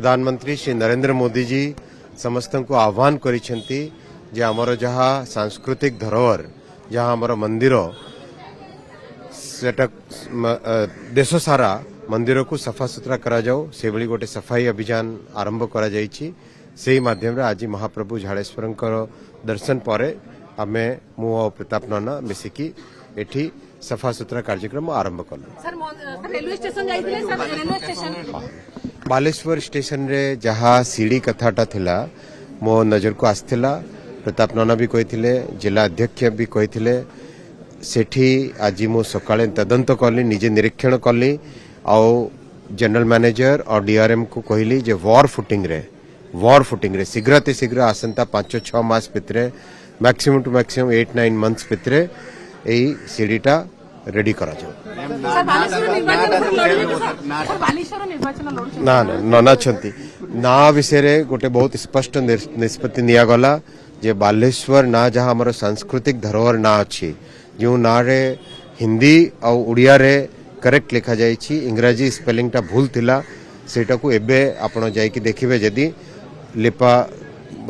प्रधानमंत्री श्री नरेंद्र मोदी जी समस्त को आह्वान करिसेंती जे हमर जहाँ सांस्कृतिक धरोहर जहाँ हमर मंदिर सेटा देश सारा मंदिर को सफा सुतरा करा जाओ से भली गोटे सफाई अभियान आरंभ करा जाइछि। से माध्यम रे आज महाप्रभु झाड़ेश्वर दर्शन पर आमे मु और प्रताप नना मिसिकी एठी सफा सुतरा कार्यक्रम आरंभ कलु। रेलवे स्टेशन जाइथिले sir, railway station Baleshwar station रे जहाँ सीढ़ी कथाटा थिला मो नजर को आसथिला। प्रताप नना भी कहिथिले, जिला अध्यक्ष भी कहिथिले। सेठी आज मु सकाळे तदंत कली, निजे निरीक्षण कली और जनरल मैनेजर और डीआरएम को कहली जे वॉर फुटिंग रे शीघ्र ते शीघ्र आसंता 5-6 मास भितरे मैक्सिमम टू मैक्सिमम 8-9 मंथ्स भितरे एई सीढ़ीटा रेडी करा जाओ। ना नना छंती ना विषय गोटे बहुत स्पष्ट निष्पत्ति निया गला जे बालेश्वर ना जहाँ हमर सांस्कृतिक धरोहर ना अछि, जो ना रे हिंदी और उड़िया रे करेक्ट लिखा जाइछि, इंग्राजी स्पेलिंगटा भूल थिला, सेटा को एबे आपण जाइकी देखिबे जदी लिपा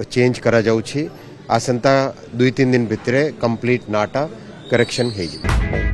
चेंज करा जाउछि। आसंता 2-3 दिन भितरे कंप्लीट नाटा करेक्शन हे जिवो।